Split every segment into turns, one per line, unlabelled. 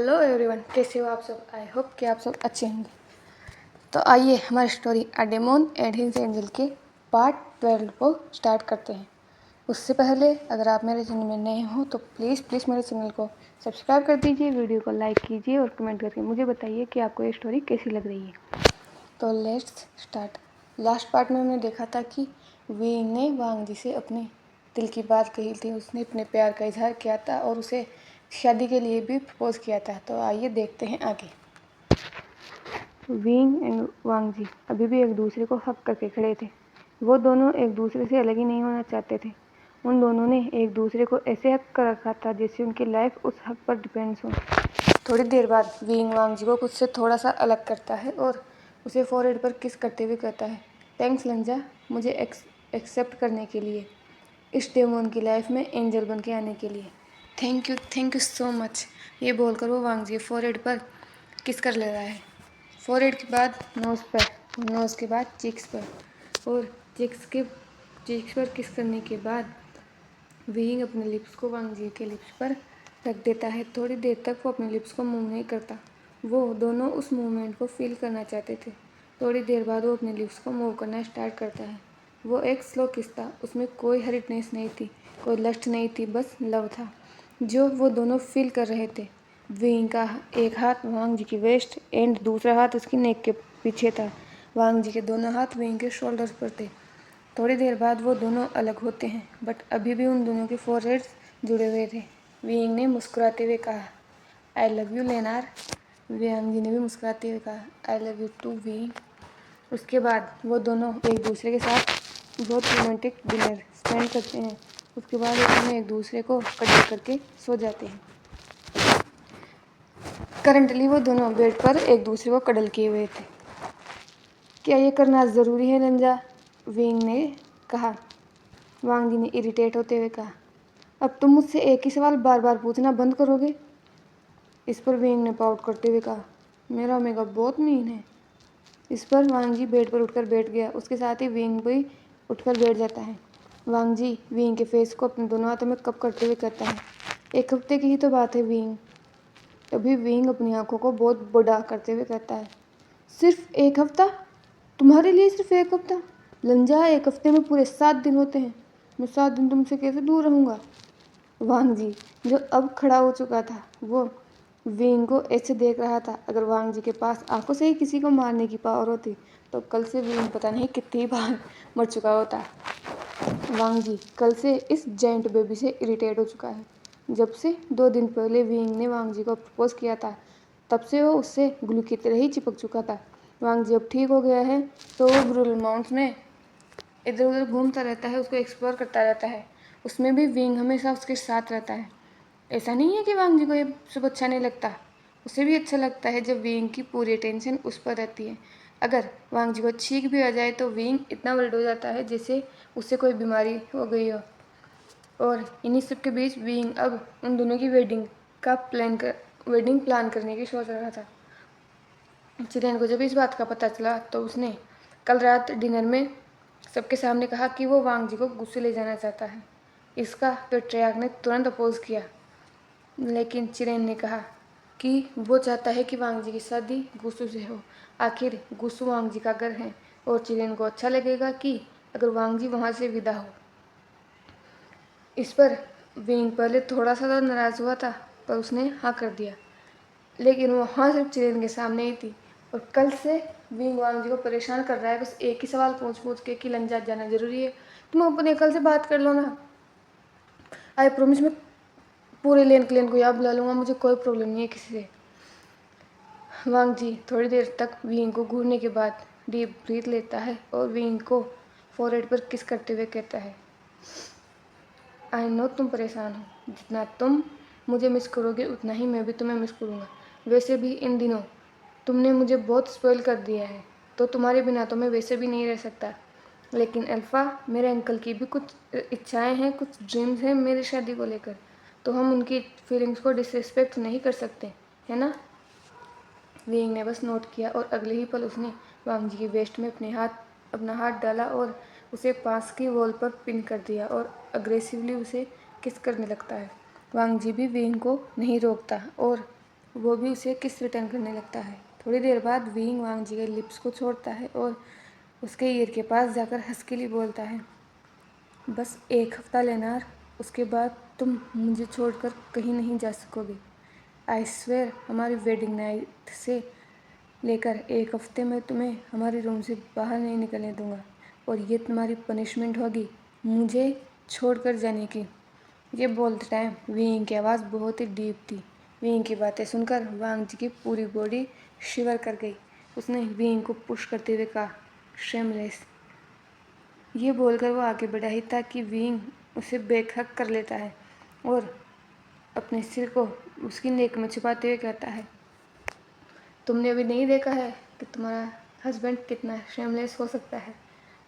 Hello everyone, कैसे हो आप सब। आई होप कि आप सब अच्छे होंगे। तो आइए हमारी story a demon and his angel के पार्ट 12 को स्टार्ट करते हैं। उससे पहले अगर आप मेरे चैनल में नए हो तो प्लीज़ मेरे चैनल को सब्सक्राइब कर दीजिए, वीडियो को लाइक कीजिए और कमेंट करके मुझे बताइए कि आपको ये स्टोरी कैसी लग रही है। तो लेट्स स्टार्ट। लास्ट पार्ट में हमने देखा था कि विंग ने वांग जी से अपने दिल की बात कही थी। उसने अपने प्यार का इजहार किया था और उसे शादी के लिए भी प्रपोज किया था। तो आइए देखते हैं आगे। विंग एंड वांग जी अभी भी एक दूसरे को हक करके खड़े थे। वो दोनों एक दूसरे से अलग ही नहीं होना चाहते थे। उन दोनों ने एक दूसरे को ऐसे हक कर रखा था जैसे उनकी लाइफ उस हक पर डिपेंड्स हो। थोड़ी देर बाद विंग वांग जी को खुद से थोड़ा सा अलग करता है और उसे फोरहेड पर किस करते हुए कहता है, थैंक्स लंजा, मुझे एक्सेप्ट करने के लिए, इस डेमन की लाइफ में एंजल बन के आने के लिए। Thank you so much. ये बोलकर वो वांग जी फोरहेड पर किस कर ले रहा है। फोरहेड के बाद नोज़ पर, नोज़ के बाद चिक्स पर और चिक्स पर किस करने के बाद विंग अपने लिप्स को वांग जी के लिप्स पर रख देता है। थोड़ी देर तक वो अपने लिप्स को मूव नहीं करता। वो दोनों उस मूवमेंट को फील करना चाहते थे। थोड़ी देर बाद वो अपने लिप्स को मूव करना स्टार्ट करता है। वो एक स्लो किस था। उसमें कोई हरिटनेस नहीं थी, कोई लस्ट नहीं थी, बस लव था जो वो दोनों फील कर रहे थे। विंग का एक हाथ वांग जी की वेस्ट एंड दूसरा हाथ उसकी नेक के पीछे था। वांग जी के दोनों हाथ विंग के शोल्डर्स पर थे। थोड़ी देर बाद वो दोनों अलग होते हैं, बट अभी भी उन दोनों के फोरहेड्स जुड़े हुए थे। विंग ने मुस्कुराते हुए कहा, आई लव यू लेनार। वांग जी ने भी मुस्कुराते हुए कहा, I love you too Wing. उसके बाद वो दोनों एक दूसरे के साथ बहुत रोमांटिक डिनर स्पेंड करते हैं। उसके बाद वो दोनों एक दूसरे को कड़े करके सो जाते हैं। करंटली वो दोनों बेड पर एक दूसरे को कडल किए हुए थे। क्या ये करना ज़रूरी है रंजा, विंग ने कहा। वांग जी ने इरिटेट होते हुए कहा, अब तुम मुझसे एक ही सवाल बार बार पूछना बंद करोगे। इस पर विंग ने पाउट करते हुए कहा, मेरा ओमेगा बहुत मीन है। इस पर वांग जी बेड पर उठकर बैठ गया। उसके साथ ही विंग भी उठकर बैठ जाता है। वांग जी विंग के फेस को अपने दोनों हाथों में कप करते हुए कहता है, एक हफ्ते की ही तो बात है विंग। तभी विंग अपनी आंखों को बहुत बड़ा करते हुए कहता है, सिर्फ एक हफ्ता? तुम्हारे लिए सिर्फ एक हफ्ता? लंजा, एक हफ्ते में पूरे 7 दिन होते हैं। मैं 7 दिन तुमसे कैसे दूर रहूँगा। वांग जी जो अब खड़ा हो चुका था, वो विंग को ऐसे देख रहा था। अगर वांग जी के पास आंखों से ही किसी को मारने की पावर होती तो कल से विंग पता नहीं कितनी बार मर चुका होता। वांग जी कल से इस जायंट बेबी से इरिटेट हो चुका है। जब से 2 दिन पहले विंग ने वांग जी को प्रपोज किया था, तब से वो उससे ग्लू की तरह ही चिपक चुका था। वांग जी अब ठीक हो गया है तो वो ब्रूल माउंट्स में इधर उधर घूमता रहता है, उसको एक्सप्लोर करता रहता है। उसमें भी विंग हमेशा उसके साथ रहता है। ऐसा नहीं है कि वांग जी को ये सब अच्छा नहीं लगता, उसे भी अच्छा लगता है जब विंग की पूरी अटेंशन उस पर रहती है। अगर वांग जी को छींक भी आ जाए तो विंग इतना वर्ल्ड हो जाता है जैसे उससे कोई बीमारी हो गई हो। और इन्हीं सब के बीच विंग अब उन दोनों की वेडिंग प्लान करने की सोच रहा था। चिरेन को जब इस बात का पता चला तो उसने कल रात डिनर में सबके सामने कहा कि वो वांग जी को गुस्से ले जाना चाहता है। इसका पेट्रियार्क ने तुरंत अपोज किया, लेकिन चिरेन ने कहा कि वो चाहता है कि वांग जी की शादी गुस्सू से हो। आखिर गुस्सू वांग जी का घर है और चिरेन को अच्छा लगेगा कि अगर वांग जी वहाँ से विदा हो। इस पर विंग पहले थोड़ा सा तो नाराज़ हुआ था, पर उसने हाँ कर दिया। लेकिन वो हाँ सिर्फ चिरेन के सामने ही थी। और कल से विंग वांग जी को परेशान कर रहा है बस एक ही सवाल पूछ के कि लंजा जाना ज़रूरी है। तुम अपने कल से बात कर लो ना। आई प्रोमिस मैं पूरे लेन क्लेन को यहाँ बुला लूँगा, मुझे कोई प्रॉब्लम नहीं है किसी से। वांग जी थोड़ी देर तक विंग को घूरने के बाद डीप ब्रीथ लेता है और विंग को फोरहेड पर किस करते हुए कहता है, आई नो तुम परेशान हो। जितना तुम मुझे मिस करोगे उतना ही मैं भी तुम्हें मिस करूँगा। वैसे भी इन दिनों तुमने मुझे बहुत स्पॉइल कर दिया है, तो तुम्हारे बिना तो मैं वैसे भी नहीं रह सकता। लेकिन अल्फ़ा, मेरे अंकल की भी कुछ इच्छाएं हैं, कुछ ड्रीम्स हैं मेरी शादी को लेकर, तो हम उनकी फीलिंग्स को डिसरिस्पेक्ट नहीं कर सकते, है ना। विंग ने बस नोट किया और अगले ही पल उसने वांग जी की वेस्ट में अपना हाथ डाला और उसे पास की वॉल पर पिन कर दिया और अग्रेसिवली उसे किस करने लगता है। वांग जी भी विंग को नहीं रोकता और वो भी उसे किस रिटर्न करने लगता है। थोड़ी देर बाद विंग वांग जी के लिप्स को छोड़ता है और उसके ईयर के पास जाकर हस्कीली बोलता है, बस 1 हफ्ता लेनार, उसके बाद तुम मुझे छोड़कर कहीं नहीं जा सकोगे। आई स्वेयर, हमारी वेडिंग नाइट से लेकर 1 हफ्ते में तुम्हें हमारे रूम से बाहर नहीं निकलने दूंगा, और ये तुम्हारी पनिशमेंट होगी मुझे छोड़कर जाने की। ये बोलते टाइम विंग की आवाज़ बहुत ही डीप थी। विंग की बातें सुनकर वांग जी की पूरी बॉडी शिवर कर गई। उसने विंग को पुश करते हुए कहा, शेमलेस। ये बोलकर वो आगे बढ़ा ही था कि विंग उसे बेखक कर लेता है और अपने सिर को उसकी नेक में छुपाते हुए कहता है, तुमने अभी नहीं देखा है कि तुम्हारा हस्बैंड कितना शेमलेस हो सकता है।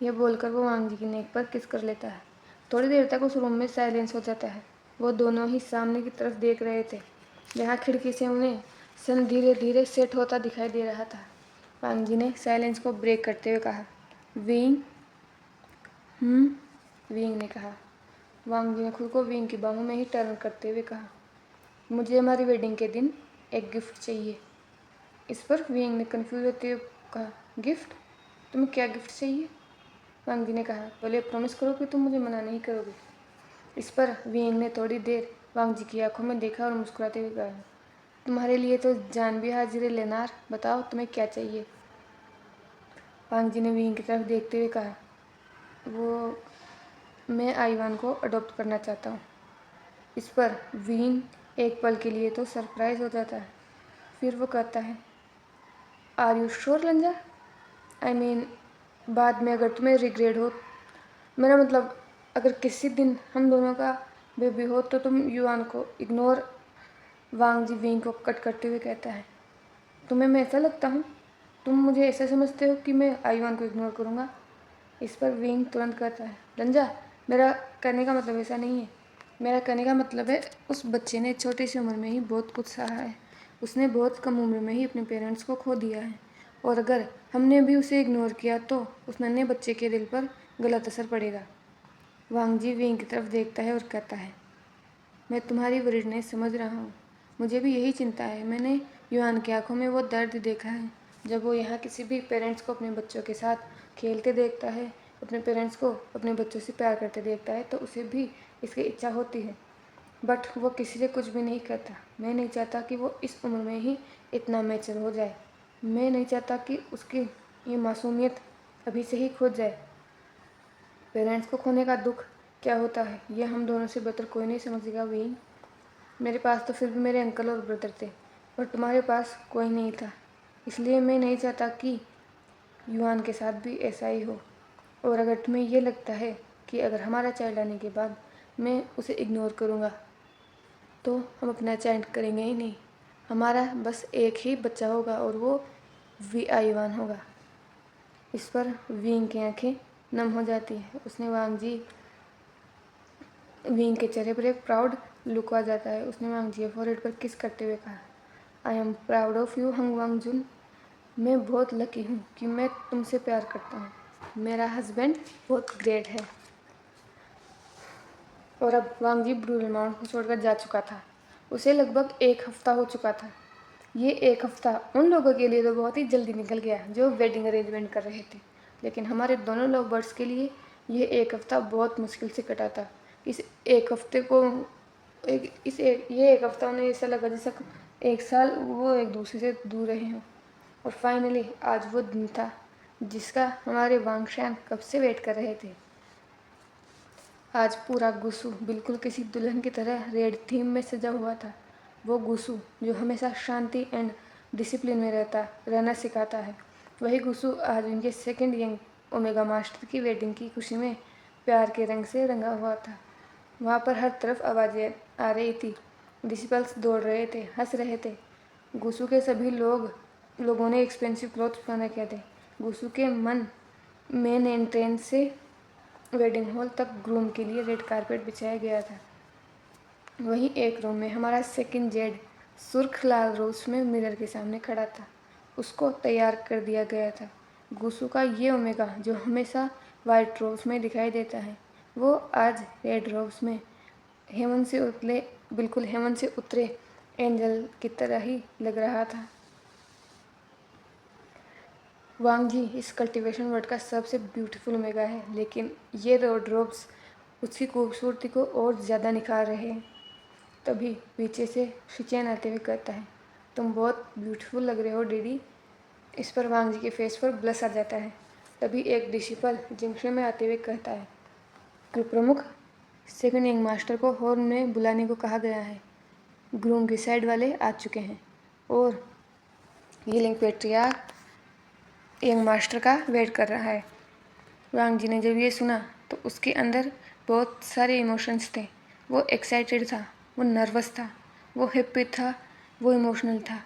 यह बोलकर वो वांग जी की नेक पर किस कर लेता है। थोड़ी देर तक उस रूम में साइलेंस हो जाता है। वो दोनों ही सामने की तरफ देख रहे थे, जहाँ खिड़की से उन्हें सन धीरे धीरे सेट होता दिखाई दे रहा था। वांग जी ने साइलेंस को ब्रेक करते हुए कहा, विंग। विंग ने कहा। वांग जी ने खुद को विंग की बाहों में ही टर्न करते हुए कहा, मुझे हमारी वेडिंग के दिन एक गिफ्ट चाहिए। इस पर विंग ने कंफ्यूज होते हुए कहा, गिफ्ट? तुम्हें क्या गिफ्ट चाहिए? वांग जी ने कहा, पहले प्रॉमिस करो कि तुम मुझे मना नहीं करोगे। इस पर विंग ने थोड़ी देर वांग जी की आंखों में देखा और मुस्कुराते हुए कहा, तुम्हारे लिए तो जान भी हाजिर है लेनार, बताओ तुम्हें क्या चाहिए। वांग जी ने विंग की तरफ देखते हुए कहा, मैं आईवान को अडॉप्ट करना चाहता हूँ। इस पर विंग एक पल के लिए तो सरप्राइज हो जाता है। फिर वो कहता है, आर यू श्योर लंजा? आई मीन, बाद में अगर तुम्हें रिग्रेट हो, मेरा मतलब अगर किसी दिन हम दोनों का बेबी हो तो तुम युआन को इग्नोर। वांग जी विंग को कट करते हुए कहता है, तुम्हें मैं ऐसा लगता हूँ? तुम मुझे ऐसा समझते हो कि मैं आईवान को इग्नोर करूँगा? इस पर विंग तुरंत कहता है, रंजा, मेरा कहने का मतलब ऐसा नहीं है। मेरा कहने का मतलब है, उस बच्चे ने छोटी सी उम्र में ही बहुत कुछ सहा है। उसने बहुत कम उम्र में ही अपने पेरेंट्स को खो दिया है, और अगर हमने भी उसे इग्नोर किया तो उस नन्हे बच्चे के दिल पर गलत असर पड़ेगा। वांग जी विंग की तरफ देखता है और कहता है, मैं तुम्हारी वरीडनेस समझ रहा हूँ। मुझे भी यही चिंता है। मैंने युआन की आंखों में वो दर्द देखा है जब वो यहाँ किसी भी पेरेंट्स को अपने बच्चों के साथ खेलते देखता है, अपने पेरेंट्स को अपने बच्चों से प्यार करते देखता है, तो उसे भी इसकी इच्छा होती है, बट वो किसी से कुछ भी नहीं करता। मैं नहीं चाहता कि वो इस उम्र में ही इतना मैच्योर हो जाए। मैं नहीं चाहता कि उसकी ये मासूमियत अभी से ही खो जाए। पेरेंट्स को खोने का दुख क्या होता है, ये हम दोनों से बेहतर कोई नहीं समझेगा विंग। मेरे पास तो फिर भी मेरे अंकल और ब्रदर थे, पर तुम्हारे पास कोई नहीं था। इसलिए मैं नहीं चाहता कि युआन के साथ भी ऐसा ही हो। और अगर तुम्हें ये लगता है कि अगर हमारा चाइल्ड आने के बाद मैं उसे इग्नोर करूँगा तो हम अपना चाइल्ड करेंगे ही नहीं। हमारा बस एक ही बच्चा होगा और वो वी आईवान होगा। इस पर विंग की आंखें नम हो जाती है। उसने विंग के चेहरे पर एक प्राउड लुक आ जाता है। उसने वांग जी के फॉरहेड पर किस करते हुए कहा, I am proud of you Hung Wang Jun. मैं बहुत लकी हूँ कि मैं तुमसे प्यार करता हूँ। मेरा हस्बैंड बहुत ग्रेट है। और अब वांग जी ब्लू माउंट को छोड़कर जा चुका था। उसे लगभग 1 हफ्ता हो चुका था। ये 1 हफ्ता उन लोगों के लिए तो बहुत ही जल्दी निकल गया जो वेडिंग अरेंजमेंट कर रहे थे, लेकिन हमारे दोनों लव बर्ड्स के लिए ये 1 हफ्ता बहुत मुश्किल से कटा था। इस 1 हफ्ते को ये 1 हफ्ता उन्हें ऐसा लगा जैसा 1 साल वो एक दूसरे से दूर रहे हों। और फाइनली आज वो दिन था जिसका हमारे वांगशान कब से वेट कर रहे थे। आज पूरा गुसु बिल्कुल किसी दुल्हन की तरह रेड थीम में सजा हुआ था। वो गुसु जो हमेशा शांति एंड डिसिप्लिन में रहना सिखाता है, वही गुसु आज उनके सेकंड यंग ओमेगा मास्टर की वेडिंग की खुशी में प्यार के रंग से रंगा हुआ था। वहाँ पर हर तरफ आवाज़ें आ रही थी, डिसिपल्स दौड़ रहे थे, हंस रहे थे। गुसु के सभी लोगों ने एक्सपेंसिव क्लॉथ्स पहने के थे। गुसु के मेन एंट्रेंस से वेडिंग हॉल तक ग्रूम के लिए रेड कारपेट बिछाया गया था। वहीं एक रूम में हमारा सेकंड जेड सुर्ख लाल रोज में मिरर के सामने खड़ा था। उसको तैयार कर दिया गया था। गुसु का ये ओमेगा जो हमेशा वाइट रोज में दिखाई देता है, वो आज रेड रोज में बिल्कुल हेवन से उतरे एंजल की तरह ही लग रहा था। वांग जी इस कल्टीवेशन वर्ड का सबसे ब्यूटीफुल ओमेगा है, लेकिन ये रोड्रोब्स उसकी खूबसूरती को और ज़्यादा निखार रहे हैं। तभी पीछे से शिचेन आते हुए कहता है, तुम बहुत ब्यूटीफुल लग रहे हो डीडी। इस पर वांग जी के फेस पर ब्लश आ जाता है। तभी एक डिसिपल जिंक्शन में आते हुए कहता है, ग्रुप प्रमुख, सेकंड यंग मास्टर को हॉर्न में बुलाने को कहा गया है। ग्रूम की साइड वाले आ चुके हैं और यीलिंग पेट्रियार्क यंग मास्टर का वेट कर रहा है। वांग जी ने जब ये सुना तो उसके अंदर बहुत सारे इमोशंस थे। वो एक्साइटेड था, वो नर्वस था, वो हैप्पी था, वो इमोशनल था।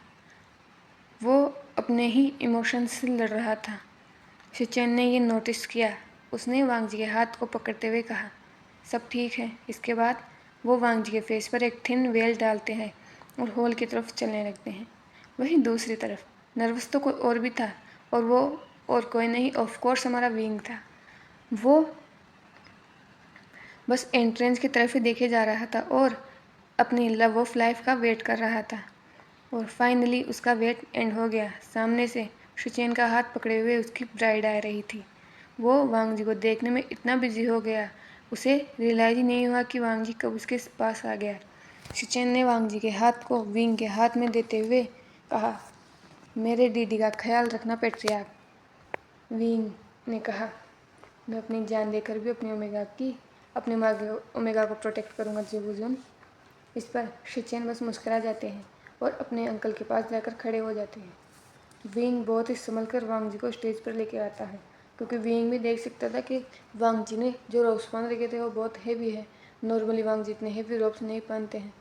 वो अपने ही इमोशंस से लड़ रहा था। शिचेन ने ये नोटिस किया। उसने वांग जी के हाथ को पकड़ते हुए कहा, सब ठीक है। इसके बाद वो वांग जी के फेस पर एक थिन वेल डालते हैं और हॉल की तरफ चलने लगते हैं। वहीं दूसरी तरफ नर्वस तो कोई और भी था, और वो और कोई नहीं, ऑफ कोर्स हमारा विंग था। वो बस एंट्रेंस की तरफ ही देखे जा रहा था और अपनी लव ऑफ लाइफ का वेट कर रहा था। और फाइनली उसका वेट एंड हो गया। सामने से शिचेन का हाथ पकड़े हुए उसकी ब्राइड आ रही थी। वो वांग जी को देखने में इतना बिजी हो गया, उसे रियलाइज ही नहीं हुआ कि वांग जी कब उसके पास आ गया। शिचेन ने वांग जी के हाथ को विंग के हाथ में देते हुए कहा, मेरे डीडी का ख्याल रखना पेट्रियार्क। विंग ने कहा, मैं अपनी जान देकर भी अपने ओमेगा को प्रोटेक्ट करूंगा जीवुजुन। इस पर शिचेन बस मुस्कुरा जाते हैं और अपने अंकल के पास जाकर खड़े हो जाते हैं। विंग बहुत ही संभल कर वांग जी को स्टेज पर लेकर आता है, क्योंकि विंग भी देख सकता था कि वांग जी ने जो रोब्स पहन रखे थे वो बहुत हैवी है। नॉर्मली वांग जी इतने हैवी रोब्स नहीं पहनते हैं।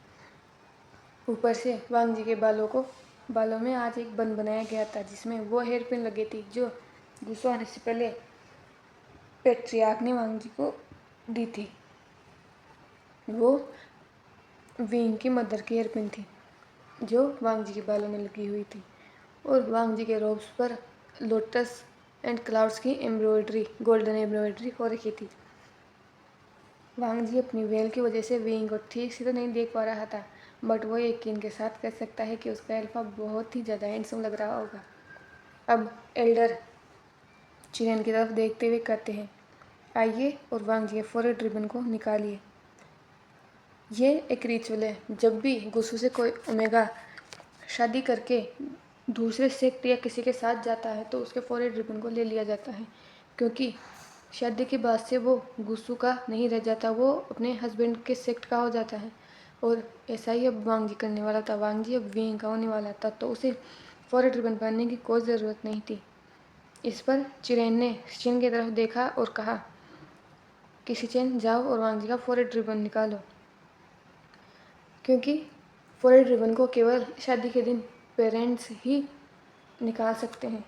ऊपर से वांग जी के बालों में आज एक बन बनाया गया था, जिसमें वो हेयर पिन लगी थी जो गुस्सा आने से पहले पेट्रियार्क ने वांग जी को दी थी। वो विंग की मदर की हेयर पिन थी जो वांग जी के बालों में लगी हुई थी। और वांग जी के रोब्स पर लोटस एंड क्लाउड्स की एम्ब्रॉयडरी, गोल्डन एम्ब्रॉयडरी हो रखी थी। वांग जी अपनी वेल की वजह से विंग को ठीक से तो नहीं देख पा रहा था, बट वो यकीन के साथ कह सकता है कि उसका अल्फा बहुत ही ज़्यादा हैंडसम लग रहा होगा। अब एल्डर चिरेन की तरफ देखते हुए कहते हैं, आइए और वांग जी के फॉरहेड रिबन को निकालिए। ये एक रिचुअल है, जब भी गुस्सू से कोई ओमेगा शादी करके दूसरे सेक्ट या किसी के साथ जाता है तो उसके फॉरहेड रिबन को ले लिया जाता है, क्योंकि शादी के बाद से वो गुस्सू का नहीं रह जाता, वो अपने हस्बैंड के सेक्ट का हो जाता है। और ऐसा ही अब वांग जी करने वाला था। वांग जी अब विंग का होने वाला था, तो उसे फॉरहेड रिबन पहनने की कोई ज़रूरत नहीं थी। इस पर चिरेन ने शिचेन की तरफ देखा और कहा कि शिचेन, जाओ और वांग जी का फॉरहेड रिबन निकालो, क्योंकि फॉरहेड रिबन को केवल शादी के दिन पेरेंट्स ही निकाल सकते हैं।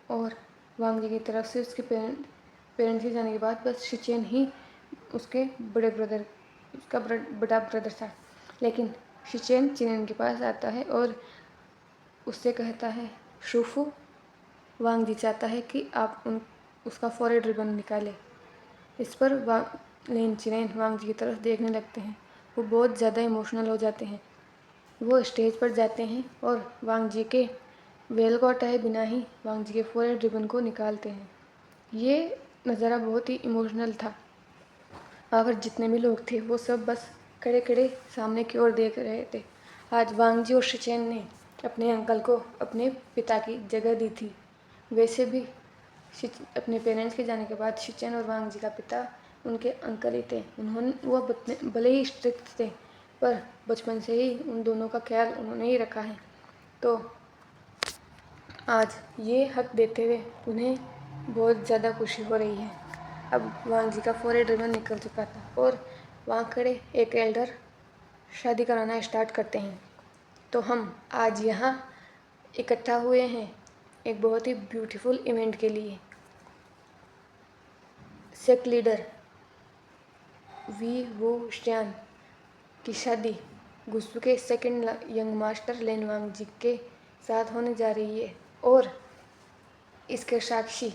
और वांग जी की तरफ से उसके पेरेंट्स के जाने के बाद बस शिचेन ही उसके उसका बड़ा ब्रदर था। लेकिन शिचेन चिरेन के पास आता है और उससे कहता है, शूफू, वांग जी चाहता है कि आप उसका फॉरहेड रिबन निकालें। इस पर लेन चिरेन वांग जी की तरफ देखने लगते हैं। वो बहुत ज़्यादा इमोशनल हो जाते हैं। वो स्टेज पर जाते हैं और वांग जी के वेल को हटाए बिना ही वांग जी के फॉरहेड रिबन को निकालते हैं। ये नज़ारा बहुत ही इमोशनल था। आखिर जितने भी लोग थे वो सब बस खड़े खड़े सामने की ओर देख रहे थे। आज वांग जी और शिचेन ने अपने अंकल को अपने पिता की जगह दी थी। वैसे भी अपने पेरेंट्स के जाने के बाद शिचेन और वांग जी का पिता उनके अंकल ही थे। वो भले ही स्ट्रिक्ट थे, पर बचपन से ही उन दोनों का ख्याल उन्होंने ही रखा है। तो आज ये हक देते हुए उन्हें बहुत ज़्यादा खुशी हो रही है। अब वांग जी का फॉरहेड रिबन निकल चुका था और वहाँ खड़े एक एल्डर शादी कराना स्टार्ट करते हैं। तो हम आज यहाँ इकट्ठा हुए हैं एक बहुत ही ब्यूटीफुल इवेंट के लिए। सेक्ट लीडर वी वो श्यान की शादी गुस्सू के सेकंड यंग मास्टर लेन वांग जी के साथ होने जा रही है। और इसके साक्षी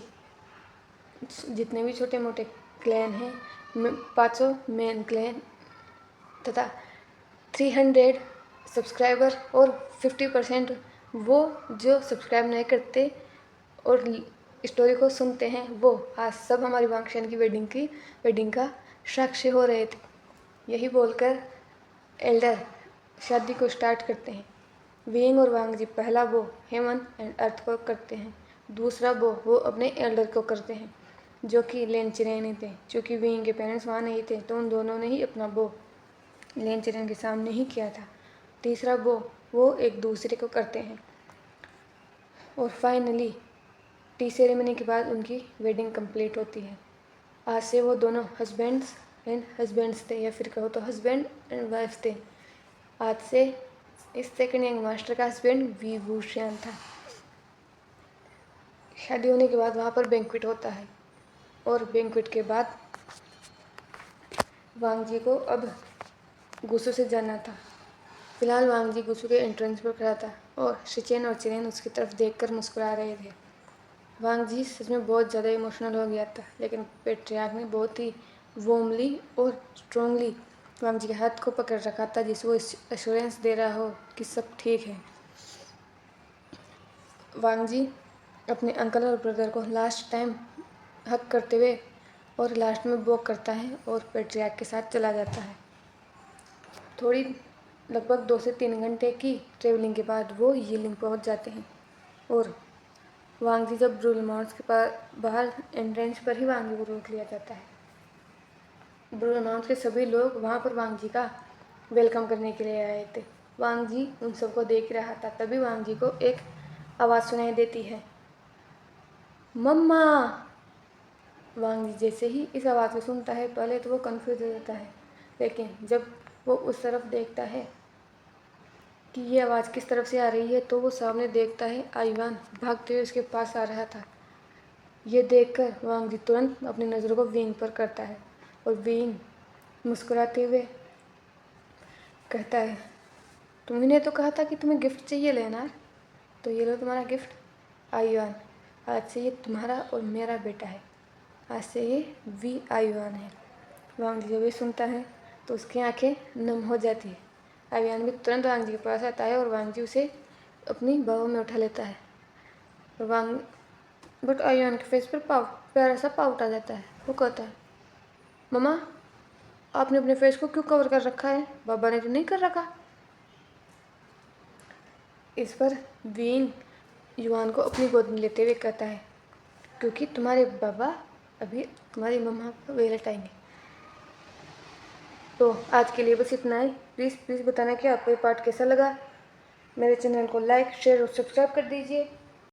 जितने भी छोटे मोटे क्लैन हैं, 500 मेन क्लैन तथा 300 सब्सक्राइबर और 50% वो जो सब्सक्राइब नहीं करते और स्टोरी को सुनते हैं, वो आज सब हमारी वांगशन की वेडिंग का साक्षी हो रहे थे। यही बोलकर एल्डर शादी को स्टार्ट करते हैं। विंग और वांग जी पहला बो हेमन एंड अर्थ को करते हैं, दूसरा बो वो अपने एल्डर को करते हैं जो कि लेंचरेन थे। चूँकि विंग के पेरेंट्स वहाँ नहीं थे तो उन दोनों ने ही अपना बो लेंचरेन के सामने ही किया था। तीसरा बो वो एक दूसरे को करते हैं और फाइनली टी सेरेमनी के बाद उनकी वेडिंग कंप्लीट होती है। आज से वो दोनों हस्बैंड्स थे, या फिर कहो तो हस्बैंड एंड वाइफ थे। आज से इस सेकंड यंग मास्टर का हस्बैंड वी वूशियान था। शादी होने के बाद वहाँ पर बैंक्वेट होता है और बैंक्वेट के बाद वांग जी को अब गुस्सू से जाना था। फिलहाल वांग जी गुस्सू के एंट्रेंस पर खड़ा था और शिचेन और चिरेन उसकी तरफ देखकर मुस्कुरा रहे थे। वांग जी सच में बहुत ज़्यादा इमोशनल हो गया था, लेकिन पेट्रियार्क ने बहुत ही वार्मली और स्ट्रांगली वांग जी के हाथ को पकड़ रखा था, जिससे वो एश्योरेंस दे रहा हो कि सब ठीक है। वांग जी अपने अंकल और ब्रदर को लास्ट टाइम हक करते हुए और लास्ट में वॉक करता है और पेट्रियार्क के साथ चला जाता है। थोड़ी लगभग 2 से 3 घंटे की ट्रेवलिंग के बाद वो यीलिंग पहुंच जाते हैं और वांग जी जब ब्रूल माउंट्स के पास बाहर एंट्रेंस पर ही वांग जी को रोक लिया जाता है। ब्रूल माउंट्स के सभी लोग वहाँ पर वांग जी का वेलकम करने के लिए आए थे। वांग जी उन सबको देख रहा था, तभी वांग जी को एक आवाज़ सुनाई देती है, मम्मा। वांग जी जैसे ही इस आवाज़ को सुनता है, पहले तो वो कंफ्यूज हो जाता है, लेकिन जब वो उस तरफ देखता है कि ये आवाज़ किस तरफ से आ रही है, तो वो सामने देखता है आइवान भागते हुए उसके पास आ रहा था। ये देखकर वांग जी तुरंत अपनी नज़रों को विंग पर करता है और विंग मुस्कुराते हुए कहता है, तुमने तो कहा था कि तुम्हें गिफ्ट चाहिए लेना, तो ये लो तुम्हारा गिफ्ट आइवान। आज से ये तुम्हारा और मेरा बेटा है, आज से ये वी आइवान है। वांग जी जब ये सुनता है तो उसकी आंखें नम हो जाती है। आइवान भी तुरंत वांग जी के पास आता है और वांग जी उसे अपनी बाहों में उठा लेता है। बट आइवान के फेस पर प्यारा सा पाउट आ जाता है। वो कहता है, मम्मा आपने अपने फेस को क्यों कवर कर रखा है, बाबा ने तो नहीं कर रखा। इस पर विंग युवान को अपनी गोद में लेते हुए कहता है, क्योंकि तुम्हारे बाबा अभी तुम्हारी मम्मा को वेलट आएंगे। तो आज के लिए बस इतना ही। प्लीज़ बताना कि आपको ये पार्ट कैसा लगा। मेरे चैनल को लाइक शेयर और सब्सक्राइब कर दीजिए।